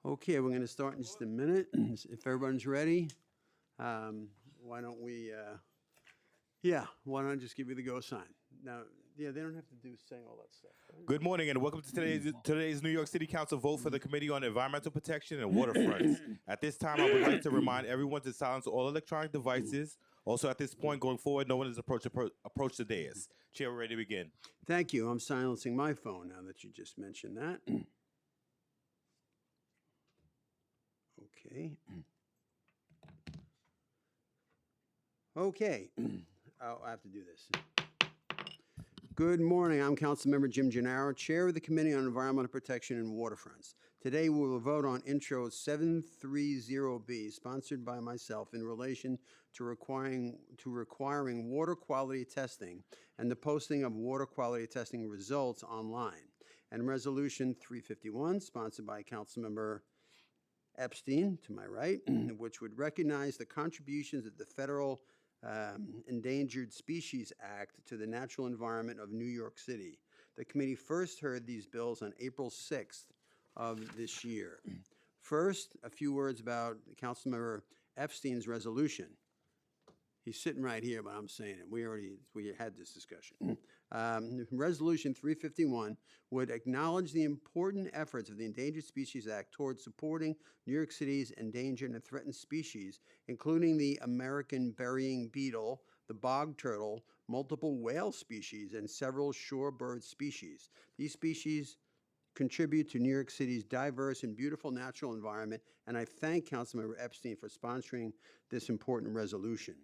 Okay, we're going to start in just a minute. If everyone's ready, why don't we, why don't I just give you the go sign? Now, yeah, they don't have to say all that stuff. Right? Good morning and welcome to today's New York City Council vote for the Committee on Environmental Protection and Waterfronts. At this time, I would like to remind everyone to silence all electronic devices. Also, at this point, going forward, no one is approach the dais. Chair, we're ready to begin. Thank you. I'm silencing my phone now that you just mentioned that. Okay. Okay. I have to do this. Good morning. I'm Councilmember Jim Gennaro, Chair of the Committee on Environmental Protection and Waterfronts. Today we will vote on Intro 730B, sponsored by myself, in relation to requiring water quality testing and the posting of water quality testing results online, and Resolution 351, sponsored by Councilmember Epstein, to my right, which would recognize the contributions of the federal Endangered Species Act to the natural environment of New York City. The committee first heard these bills on April 6th of this year. First, a few words about Councilmember Epstein's resolution. He's sitting right here, but I'm saying it. We had this discussion. Resolution 351 would acknowledge the important efforts of the Endangered Species Act towards supporting New York City's endangered and threatened species, including the American burying beetle, the bog turtle, multiple whale species, and several shorebird species. These species contribute to New York City's diverse and beautiful natural environment, and I thank Councilmember Epstein for sponsoring this important resolution.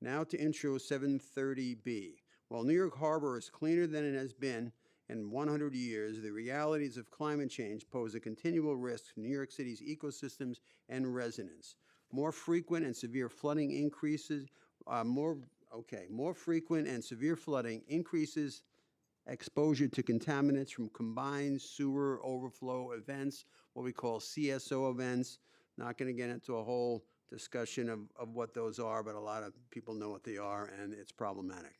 Now to Intro 730B. While New York Harbor is cleaner than it has been in 100 years, the realities of climate change pose a continual risk to New York City's ecosystems and residents. More frequent and severe flooding increases exposure to contaminants from combined sewer overflow events, what we call CSO events. Not going to get into a whole discussion of what those are, but a lot of people know what they are, and it's problematic.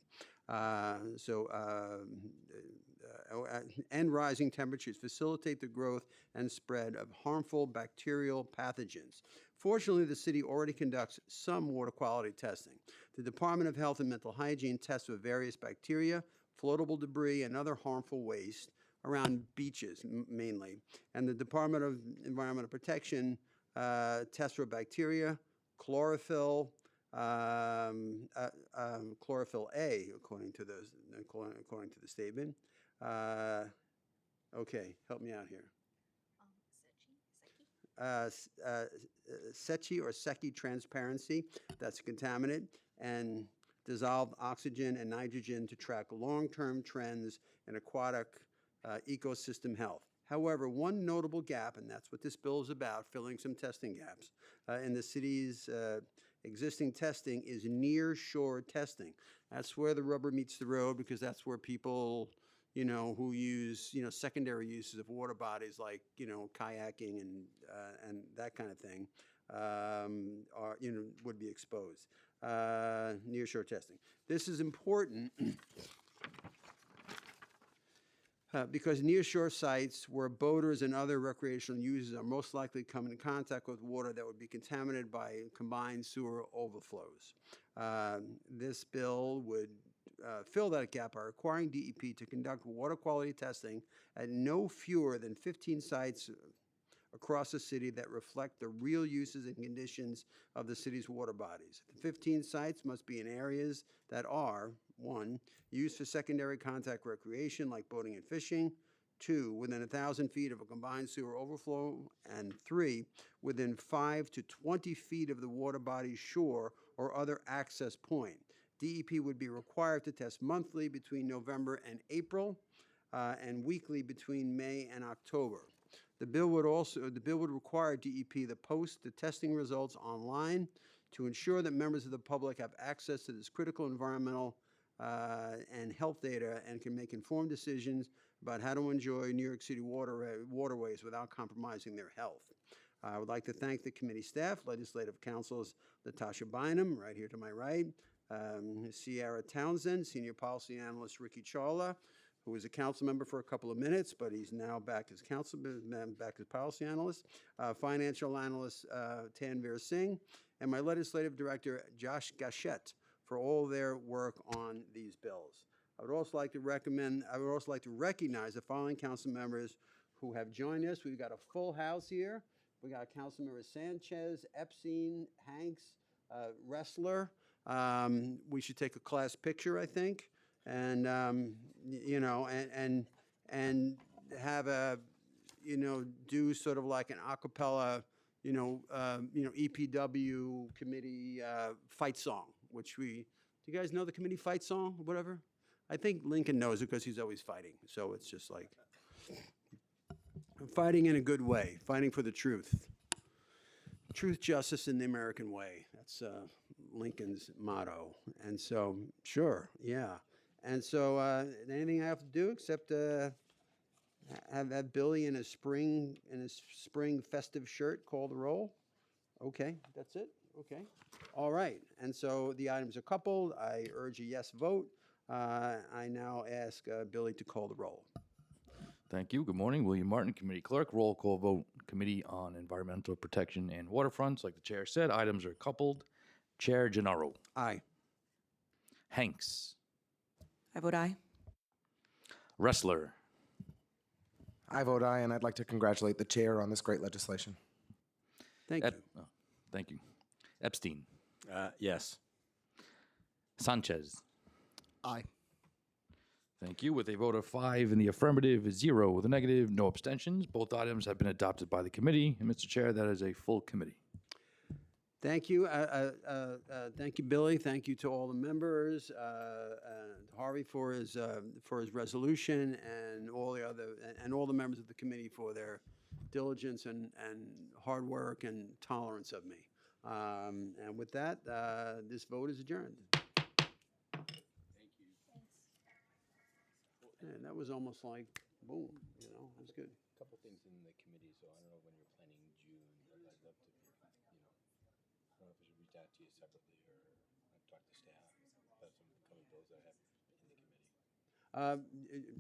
And rising temperatures facilitate the growth and spread of harmful bacterial pathogens. Fortunately, the city already conducts some water quality testing. The Department of Health and Mental Hygiene tests for various bacteria, floatable debris, and other harmful waste around beaches mainly. And the Department of Environmental Protection tests for bacteria, chlorophyll, chlorophyll A, according to the statement. Okay, help me out here. Nycc or Nycc transparency, that's a contaminant, and dissolved oxygen and nitrogen to track long-term trends in aquatic ecosystem health. However, one notable gap, and that's what this bill is about, filling some testing gaps, in the city's existing testing is near-shore testing. That's where the rubber meets the road, because that's where people, who use, secondary uses of water bodies like, kayaking and that kind of thing, would be exposed. Near-shore testing. This is important because near-shore sites where boaters and other recreational users are most likely to come in contact with water that would be contaminated by combined sewer overflows. This bill would fill that gap by requiring DEP to conduct water quality testing at no fewer than 15 sites across the city that reflect the real uses and conditions of the city's water bodies. The 15 sites must be in areas that are, 1, used for secondary contact recreation like boating and fishing, 2, within 1,000 feet of a combined sewer overflow, and 3, within 5 to 20 feet of the water body's shore or other access point. DEP would be required to test monthly between November and April, and weekly between May and October. The bill would require DEP to post the testing results online to ensure that members of the public have access to this critical environmental and health data and can make informed decisions about how to enjoy New York City waterways without compromising their health. I would like to thank the committee staff, legislative counsels Natasha Bynum, right here to my right, Sierra Townsend, senior policy analyst Ricky Charla, who was a council member for a couple of minutes, but he's now back as back as policy analyst, financial analyst Tanvir Singh, and my legislative director Josh Gachette for all their work on these bills. I would also like to recognize the following council members who have joined us. We've got a full house here. We got council members Sanchez, Epstein, Hanks, Wrestler. We should take a class picture, I think, and you know, and have a, you know, do sort of like an a cappella, EPW committee fight song, which do you guys know the committee fight song, whatever? I think Lincoln knows it because he's always fighting. So it's just like fighting in a good way, fighting for the truth. Truth, justice, and the American way. That's Lincoln's motto. And so, sure, yeah. And so, anything I have to do except have Billy in his spring festive shirt call the roll? Okay, that's it. Okay, all right. And so the items are coupled. I urge a yes vote. I now ask Billy to call the roll. Thank you. Good morning. William Martin, Committee Clerk. Roll call vote. Committee on Environmental Protection and Waterfronts. Like the chair said, items are coupled. Chair Gennaro. Aye. Hanks. I vote aye. Wrestler. I vote aye, and I'd like to congratulate the chair on this great legislation. Thank you. Thank you. Epstein. Yes. Sanchez. Aye. Thank you. With a vote of 5 in the affirmative, 0 with a negative, no abstentions. Both items have been adopted by the committee. And Mr. Chair, that is a full committee. Thank you. Thank you, Billy. Thank you to all the members, Harvey for his resolution, and all the members of the committee for their diligence and hard work and tolerance of me. And with that, this vote is adjourned. And that was almost like boom. It was good. A couple things in the committee, so I don't know when you're planning June, but I'd love to, I don't know if I should reach out to you separately or talk to staff about some of the coming bills that I have in the committee.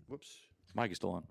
Whoops. Mike is still on.